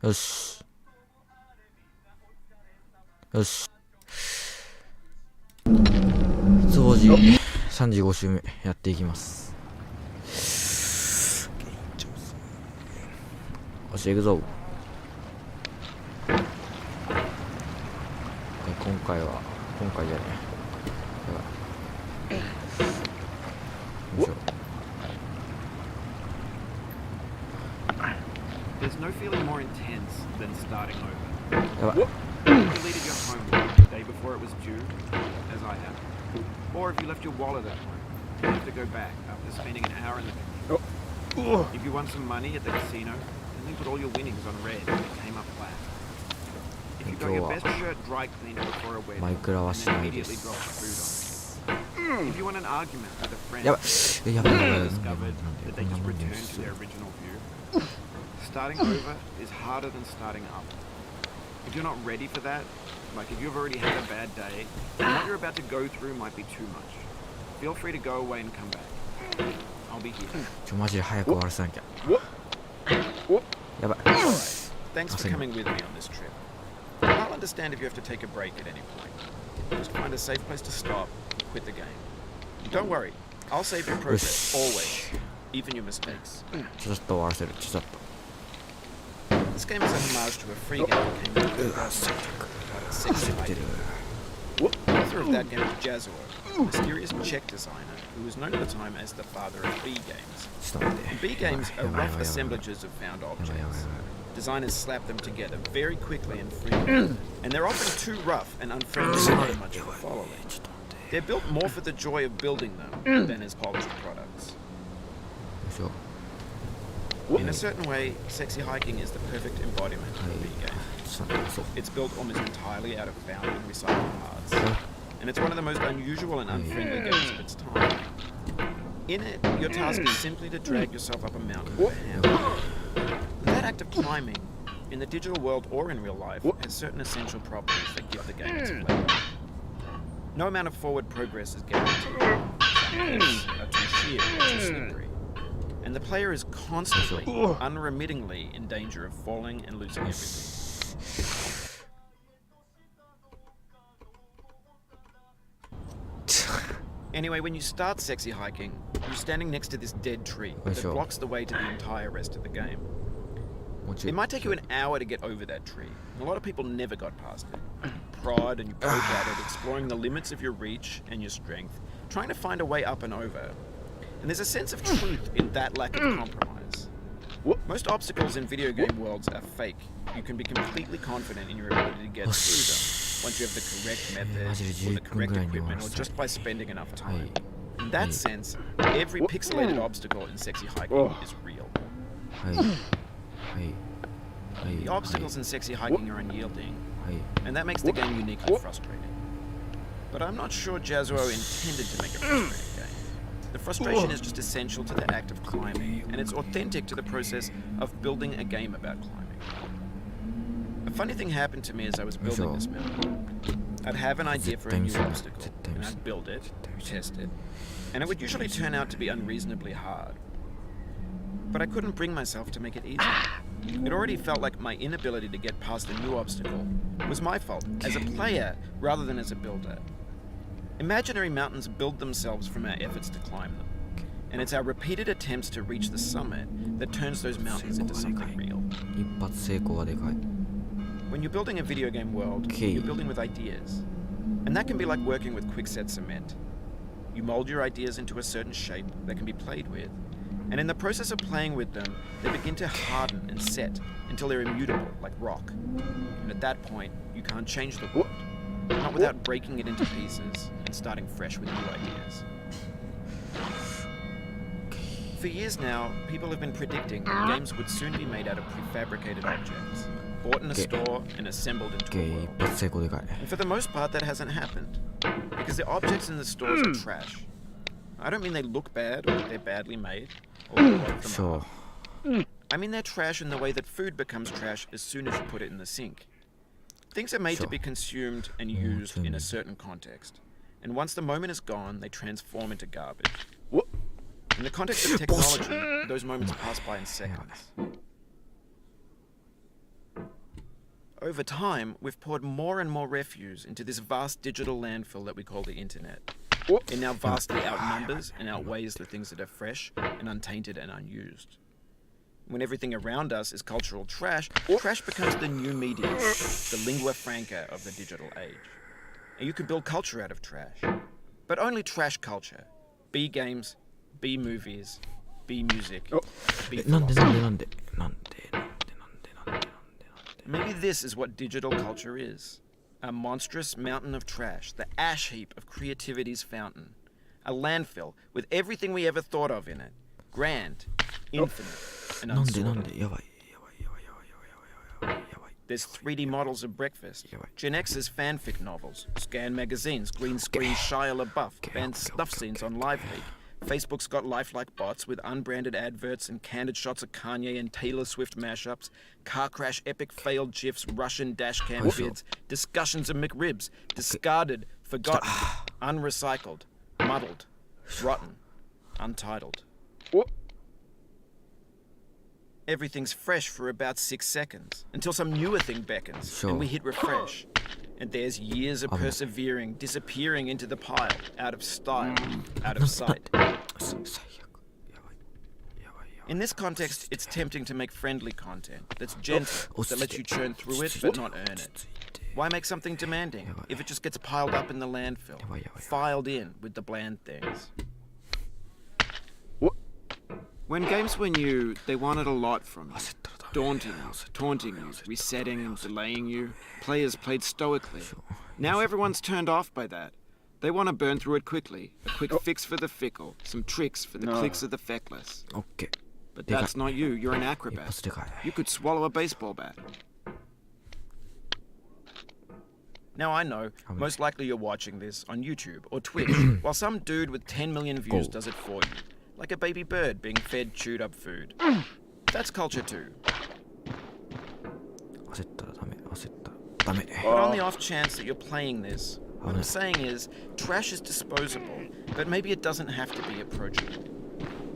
よしよし、掃除35週目やっていきます。よし、行くぞ。今回じゃねえ、よいしょ。There's no feeling more intense than starting over. やばい。 You deleted your homework the day before it was due, as I have. Or if you left your wallet at home, you have to go back after spending an hour in the casino. If you won some money at the casino, and then put all your winnings on red and it came up flat. If you got your best shirt dry cleaned before a wedding, and then immediately dropped food on it. If you won an argument with a friend, やばい。 and discovered that they just returned to their original view. Starting over is harder than starting up. If you're not ready for that, like if you've already had a bad day, then what you're about to go through might be too much. Feel free to go away and come back. I'll be here. マジで早く終わらせなきゃ。やばい。 Alright, thanks for coming with me on this trip. I'll understand if you have to take a break at any point. Just find a safe place to stop and quit the game. Don't worry, I'll save your progress, always, even your mistakes. ちょっと終わらせる。ちょっと。 This game is a homage to a free game that came out in 2006. The author of that game was Jazuo, a mysterious Czech designer who was known at the time as the father of B games. ちょっと待って。 B games are rough assemblages of found objects. Designers slap them together very quickly and freely, and they're often too rough and unfriendly to have much of a following. They're built more for the joy of building them than as polished products. よいしょ。 In a certain way, Sexy Hiking is the perfect embodiment of a B game. ちょっと待って、そう。 It's built almost entirely out of found and recycled parts, and it's one of the most unusual and unfriendly games of its time. In it, your task is simply to drag yourself up a mountain with a hammer. That act of climbing, in the digital world or in real life, has certain essential properties that give the game its flavor. No amount of forward progress is guaranteed. Some cliffs are too sheer or too slippery, and the player is constantly, unremittingly in danger of falling and losing everything. Anyway, when you start Sexy Hiking, you're standing next to this dead tree that blocks the way to the entire rest of the game. It might take you an hour to get over that tree, and a lot of people never got past it. You prod and you poke at it, exploring the limits of your reach and your strength, trying to find a way up and over. And there's a sense of truth in that lack of compromise. Most obstacles in video game worlds are fake. You can be completely confident in your ability to get through them once you have the correct method, or the correct equipment, or just by spending enough time. In that sense, every pixelated obstacle in Sexy Hiking is real. The obstacles in Sexy Hiking are unyielding, and that makes the game uniquely frustrating. But I'm not sure Jazuo intended to make a frustrating game. The frustration is just essential to the act of climbing, and it's authentic to the process of building a game about climbing. A funny thing happened to me as I was building this map. I'd have an idea for a new obstacle, and I'd build it, test it, and it would usually turn out to be unreasonably hard. But I couldn't bring myself to make it easy. It already felt like my inability to get past a new obstacle was my fault as a player rather than as a builder. Imaginary mountains build themselves from our efforts to climb them, and it's our repeated attempts to reach the summit that turns those mountains into something real. 一発成功はでかい。 When you're building a video game world, you're building with ideas. And that can be like working with quickset cement. You mold your ideas into a certain shape that can be played with. And in the process of playing with them, they begin to harden and set until they're immutable, like rock. And at that point, you can't change the world. Not without breaking it into pieces and starting fresh with new ideas. For years now, people have been predicting that games would soon be made out of prefabricated objects, bought in a store and assembled into a world. 一発成功でかい。 And for the most part, that hasn't happened. Because the objects in the stores are trash. I don't mean they look bad or that they're badly made, or a lot of them Sure. are. I mean they're trash in the way that food becomes trash as soon as you put it in the sink. Things are made to be consumed and used in a certain context. And once the moment is gone, they transform into garbage. In the context of technology, those moments pass by in seconds. over time, we've poured more and more refuse into this vast digital landfill that we call the internet. It now vastly outnumbers and outweighs the things that are fresh and untainted and unused. When everything around us is cultural trash, trash becomes the new media, the lingua franca of the digital age. And you can build culture out of trash. But only trash culture. B games, B movies, B music, B philosophy. Maybe this is what digital culture is. A monstrous mountain of trash, the ash heap of creativity's fountain. A landfill with everything we ever thought of in it. Grand, infinite, and unsorted. There's 3D models of breakfast, Gen X's fanfic novels, scan magazines, green screen Shia LaBeouf, banned snuff scenes on Live Leak. Facebook's got lifelike bots with unbranded adverts and candid shots of Kanye and Taylor Swift mashups, car crash epic failed GIFs, Russian dashcam vids, discussions of McRibs, discarded, forgotten, unrecycled, muddled, rotten, untitled. Everything's fresh for about 6 seconds, until some newer thing beckons, and we hit refresh. And there's years of persevering, disappearing into the pile, out of style, out of sight. In this context, it's tempting to make friendly content that's gentle, that lets you churn through it but not earn it. Why make something demanding if it just gets piled up in the landfill, filed in with the bland things? When games were new, they wanted a lot from you. Daunting you, taunting you, resetting and delaying you. Players played stoically. Now everyone's turned off by that. They want to burn through it quickly. A quick fix for the fickle. Some tricks for the clicks of the feckless. But that's not you. You're an acrobat. You could swallow a baseball bat. Now I know, most likely you're watching this on YouTube or Twitch, while some dude with 10 million views does it for you. Like a baby bird being fed chewed up food. That's culture too. But on the off chance that you're playing this, what I'm saying is, trash is disposable, but maybe it doesn't have to be approachable.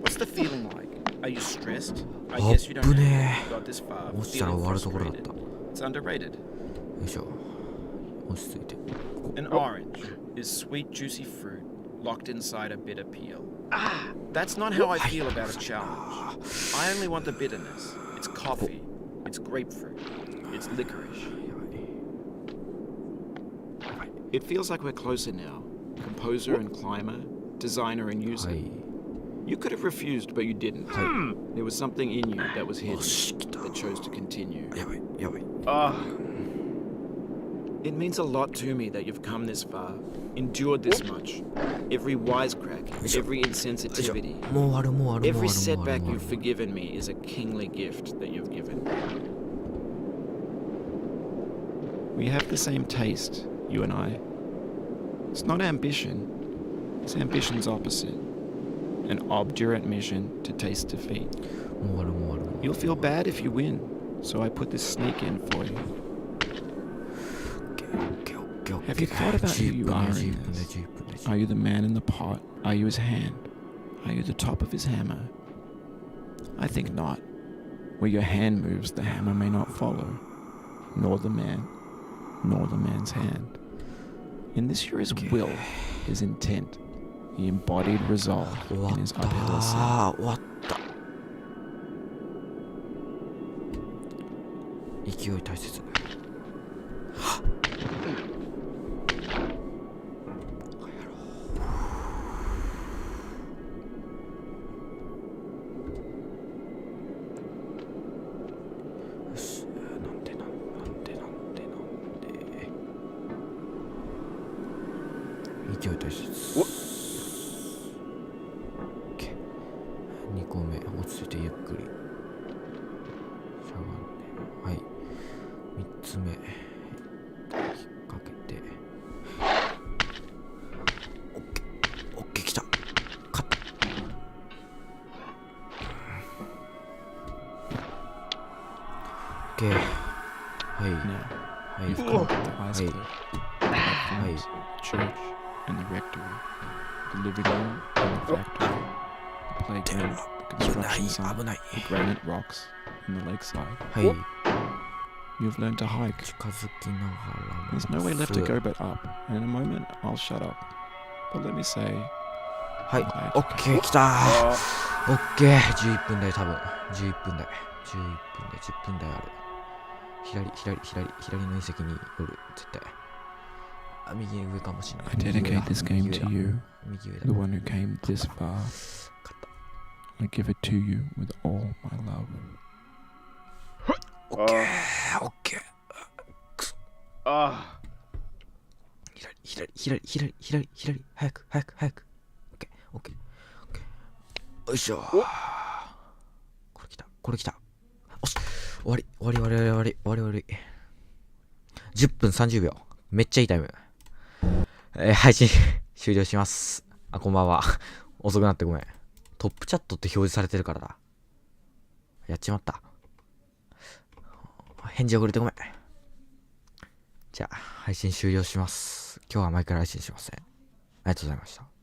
What's the feeling like? Are you stressed? I guess you don't know how you got this far. Feeling frustrated. It's underrated. An orange is sweet, juicy fruit locked inside a bitter peel. That's not how I feel about a challenge. I only want the bitterness. It's coffee. It's grapefruit. It's licorice. It feels like we're closer now. Composer and climber, designer and user. You could have refused, but you didn't. There was something in you that was hidden, that chose to continue. It means a lot to me that you've come this far, endured this much. Every wisecrack, every insensitivity, every setback you've forgiven me is a kingly gift that you've given. We have the same taste, you and I. It's not ambition, it's ambition's opposite. An obdurate mission to taste defeat. You'll feel bad if you win, so I put this sneak in for you. Have you thought about who you are in this? Are you the man in the pot? Are you his hand? Are you the top of his hammer? I think not. Where your hand moves, the hammer may not follow, nor the man, nor the man's hand. In this you're his will, his intent, the embodied resolve in his uphill ascent. 勢い大切。勢い大切。2個目落ち着いてゆっくりしゃがんで、はい、3つ目引っ掛けて、オッケー来た、勝った。オッケー、はいはい、はい、church and the rectory, the living room and the factory, the playground, the 危ない construction 危 site, ない。 the granite rocks and the lakeside. はい。you've learned to hike. 近づきながら There's no way left to go but up. And in a moment, I'll shut up. But let me say, はい、オッケー、来たー。オッケー、11分台多分。11分台。11分台、10分台ある。左の隕石による、絶対。あ、右上かもしれない。 I dedicate this game to you, 右上だ。 the one who came this far. 勝った。 I give it to you with all my love. オッケー、オッケー。くそ。左。早く。オッケー。よいしょ。これ来た。おし、終わり。10分30秒。めっちゃいいタイム。配信終了します。あ、こんばんは。遅くなってごめん。トップチャットって表示されてるからだ。やっちまった。返事遅れてごめん。じゃあ、配信終了します。今日は毎回配信しません。ありがとうございました。